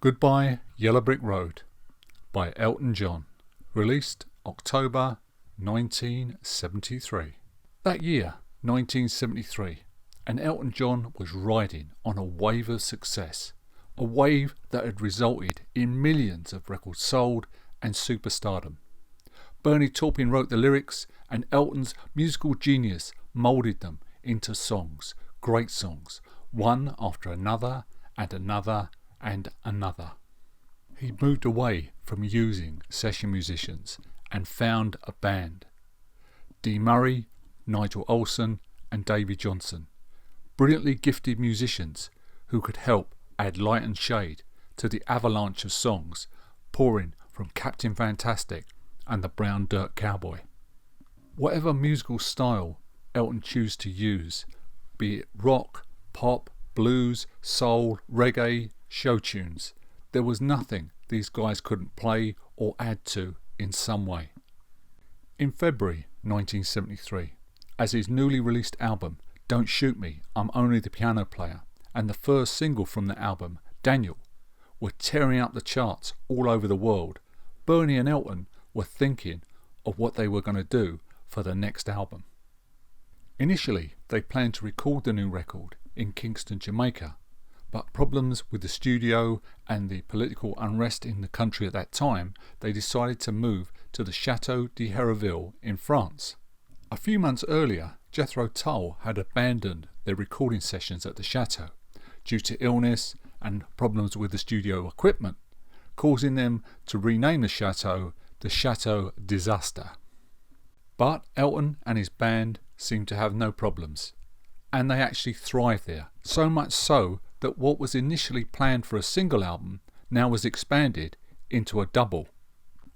Goodbye Yellow Brick Road by Elton John, released October 1973. That year, 1973, and Elton John was riding on a wave of success, a wave that had resulted in millions of records sold and superstardom. Bernie Taupin wrote the lyrics, and Elton's musical genius moulded them into songs, great songs, one after another and another and another. He moved away from using session musicians and found a band. Dee Murray, Nigel Olsson and Davy Johnson, brilliantly gifted musicians who could help add light and shade to the avalanche of songs pouring from Captain Fantastic and the Brown Dirt Cowboy. Whatever musical style Elton chose to use, be it rock, pop, blues, soul, reggae, show tunes, there was nothing these guys couldn't play or add to in some way. In February 1973, as his newly released album Don't Shoot Me, I'm Only the Piano Player, and the first single from the album, Daniel, were tearing up the charts all over the world, Bernie and Elton were thinking of what they were going to do for the next album. Initially, they planned to record the new record in Kingston, Jamaica, but problems with the studio and the political unrest in the country at that time, they decided to move to the Chateau de Hérouville in France. A few months earlier, Jethro Tull had abandoned their recording sessions at the Chateau due to illness and problems with the studio equipment, causing them to rename the Chateau Disaster. But Elton and his band seemed to have no problems, and they actually thrived there, so much so that what was initially planned for a single album now was expanded into a double.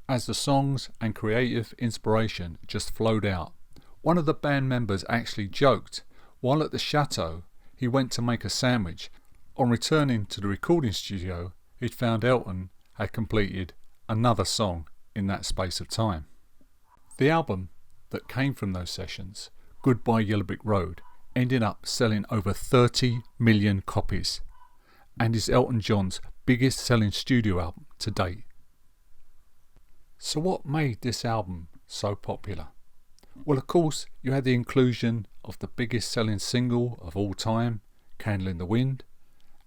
As the songs and creative inspiration just flowed out, one of the band members actually joked while at the Chateau he went to make a sandwich. On returning to the recording studio, he'd found Elton had completed another song in that space of time. The album that came from those sessions, Goodbye Yellow Brick Road, ended up selling over 30 million copies and is Elton John's biggest selling studio album to date. So what made this album so popular? Well, of course, you had the inclusion of the biggest selling single of all time, Candle in the Wind,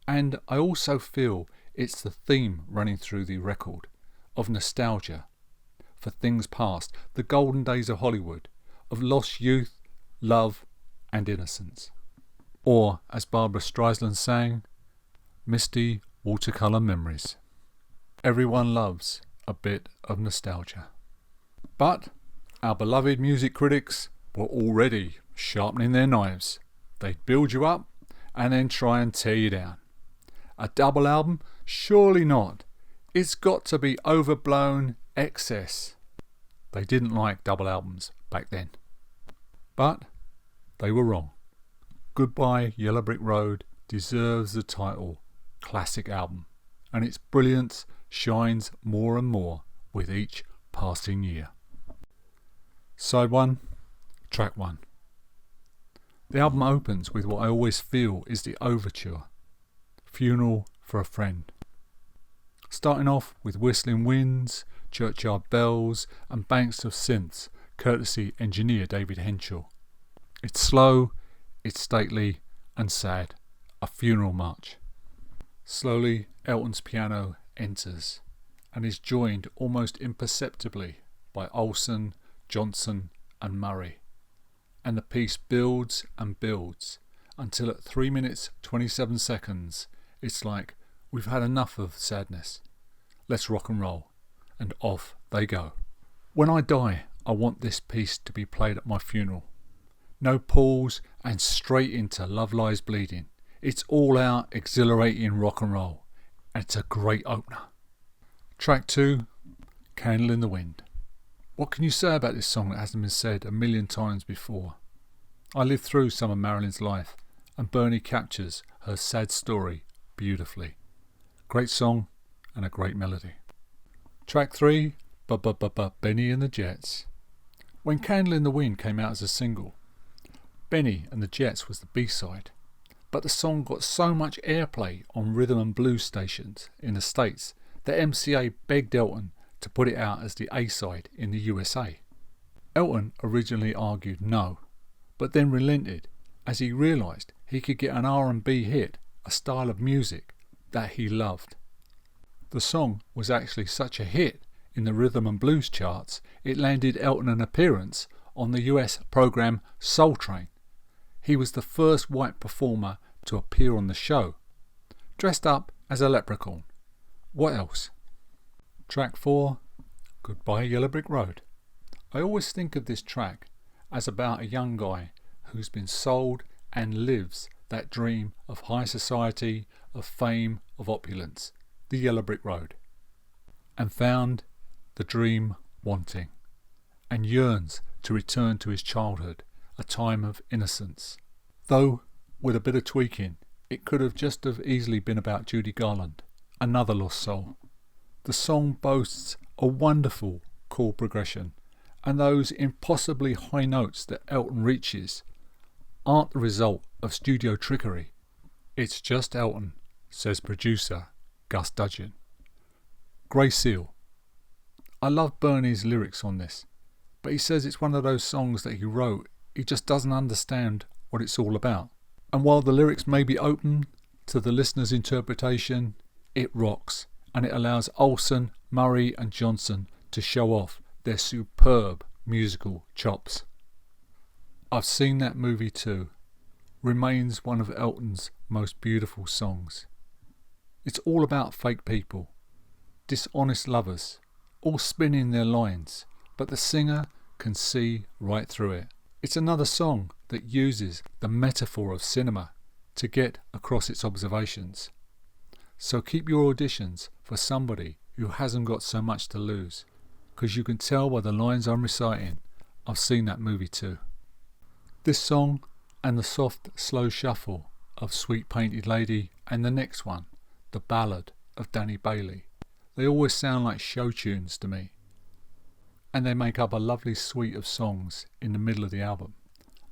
and I also feel it's the theme running through the record of nostalgia for things past, the golden days of Hollywood, of lost youth, love and innocence. Or, as Barbra Streisand sang, misty watercolour memories. Everyone loves a bit of nostalgia. But our beloved music critics were already sharpening their knives. They'd build you up and then try and tear you down. A double album? Surely not. It's got to be overblown excess. They didn't like double albums back then. But they were wrong. Goodbye Yellow Brick Road deserves the title Classic Album, and its brilliance shines more and more with each passing year. Side 1, Track 1. The album opens with what I always feel is the overture, Funeral for a Friend. Starting off with whistling winds, churchyard bells and banks of synths, courtesy engineer David Henschel. It's slow, it's stately and sad, a funeral march. Slowly Elton's piano enters and is joined almost imperceptibly by Olsson, Johnson and Murray, and the piece builds and builds until at 3 minutes 27 seconds it's like, we've had enough of sadness, let's rock and roll, and off they go. When I die, I want this piece to be played at my funeral. No pause and straight into Love Lies Bleeding. It's all out exhilarating rock and roll, and it's a great opener. Track 2, Candle in the Wind. What can you say about this song that hasn't been said a million times before? I lived through some of Marilyn's life, and Bernie captures her sad story beautifully. Great song and a great melody. Track 3, Benny and the Jets. When Candle in the Wind came out as a single, Benny and the Jets was the B-side, but the song got so much airplay on rhythm and blues stations in the States that MCA begged Elton to put it out as the A-side in the USA. Elton originally argued no, but then relented as he realised he could get an R&B hit, a style of music that he loved. The song was actually such a hit in the rhythm and blues charts, it landed Elton an appearance on the US programme Soul Train. He was the first white performer to appear on the show, dressed up as a leprechaun. What else? Track 4, Goodbye Yellow Brick Road. I always think of this track as about a young guy who's been sold and lives that dream of high society, of fame, of opulence, the yellow brick road, and found the dream wanting, and yearns to return to his childhood, a time of innocence. Though, with a bit of tweaking, it could have just as easily been about Judy Garland, another lost soul. The song boasts a wonderful chord progression, and those impossibly high notes that Elton reaches aren't the result of studio trickery. It's just Elton, says producer Gus Dudgeon. Grey Seal. I love Bernie's lyrics on this, but he says it's one of those songs that he wrote, he just doesn't understand what it's all about. And while the lyrics may be open to the listener's interpretation, it rocks, and it allows Olsen, Murray and Johnson to show off their superb musical chops. I've seen that movie too. Remains one of Elton's most beautiful songs. It's all about fake people, dishonest lovers, all spinning their lines, but the singer can see right through it. It's another song that uses the metaphor of cinema to get across its observations. So keep your auditions for somebody who hasn't got so much to lose, because you can tell by the lines I'm reciting, I've seen that movie too. This song and the soft, slow shuffle of Sweet Painted Lady and the next one, the ballad of Danny Bailey, they always sound like show tunes to me. And they make up a lovely suite of songs in the middle of the album.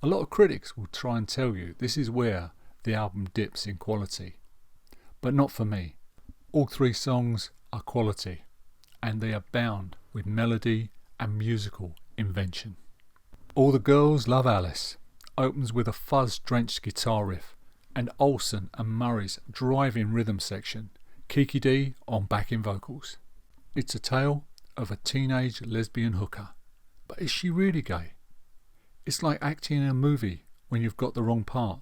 A lot of critics will try and tell you this is where the album dips in quality. But not for me. All three songs are quality, and they abound with melody and musical invention. All the Girls Love Alice opens with a fuzz-drenched guitar riff and Olsen and Murray's driving rhythm section, Kiki D on backing vocals. It's a tale of a teenage lesbian hooker. But is she really gay? It's like acting in a movie when you've got the wrong part.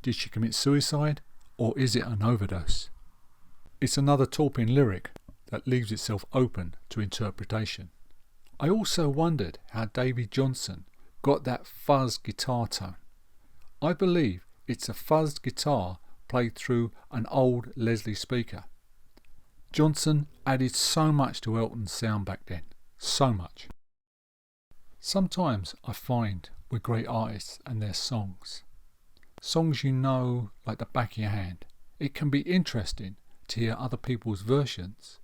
Did she commit suicide, or is it an overdose? It's another Taupin lyric that leaves itself open to interpretation. I also wondered how Davy Johnson got that fuzz guitar tone. I believe it's a fuzzed guitar played through an old Leslie speaker. Johnson added so much to Elton's sound back then, so much. Sometimes I find with great artists and their songs you know like the back of your hand, it can be interesting to hear other people's versions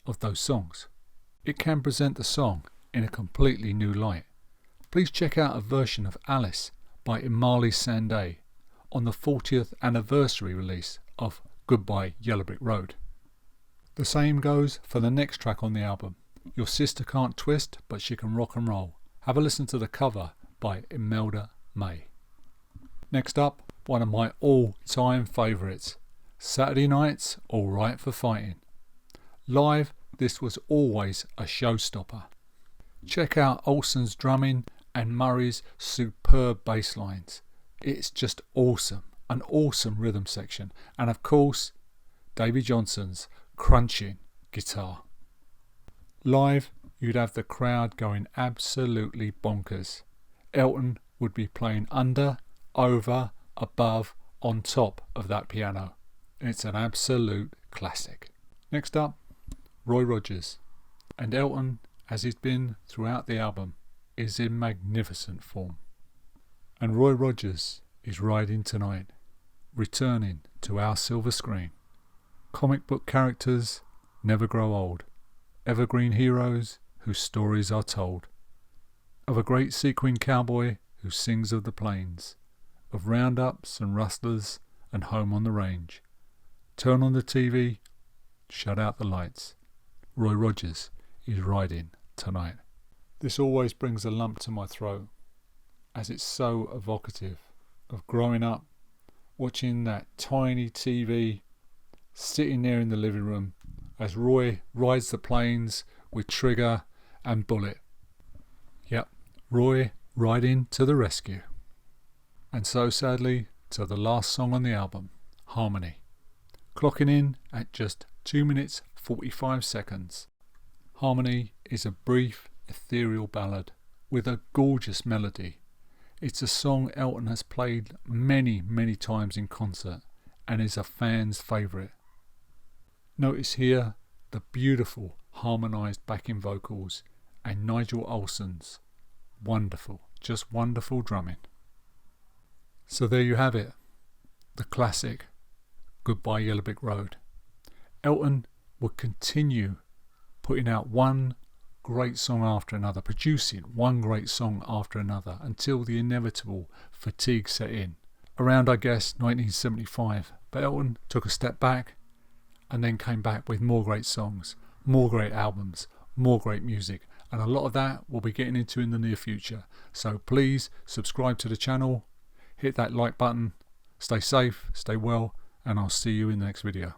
of those songs. It can present the song in a completely new light. Please check out a version of Alice by Imali Sandé on the 40th anniversary release of Goodbye Yellow Brick Road. The same goes for the next track on the album, Your Sister Can't Twist But She Can Rock and Roll. Have a listen to the cover by Imelda May. Next up, one of my all-time favourites, Saturday Night's All Right for Fighting. Live, this was always a showstopper. Check out Olsen's drumming and Murray's superb bass lines. It's just awesome, an awesome rhythm section, and of course, Davy Johnson's crunching guitar. Live, you'd have the crowd going absolutely bonkers. Elton would be playing under, over, above, on top of that piano. It's an absolute classic. Next up, Roy Rogers. And Elton, as he's been throughout the album, is in magnificent form. And Roy Rogers is riding tonight, returning to our silver screen. Comic book characters never grow old. Evergreen heroes whose stories are told. Of a great sequin cowboy who sings of the plains, of roundups and rustlers and home on the range. Turn on the TV, shut out the lights. Roy Rogers is riding tonight. This always brings a lump to my throat, as it's so evocative of growing up, watching that tiny TV, sitting there in the living room as Roy rides the plains with Trigger and Bullet. Yep, Roy riding to the rescue. And so sadly to the last song on the album, Harmony, clocking in at just 2 minutes 45 seconds. Harmony is a brief, ethereal ballad with a gorgeous melody. It's a song Elton has played many, many times in concert and is a fan's favourite. Notice here the beautiful harmonised backing vocals and Nigel Olsson's wonderful, just wonderful drumming. So there you have it, the classic Goodbye Yellow Brick Road. Elton would continue putting out one great song after another, producing one great song after another until the inevitable fatigue set in, around I guess 1975. But Elton took a step back and then came back with more great songs, more great albums, more great music, and a lot of that we'll be getting into in the near future. So please subscribe to the channel, hit that like button, stay safe, stay well, and I'll see you in the next video.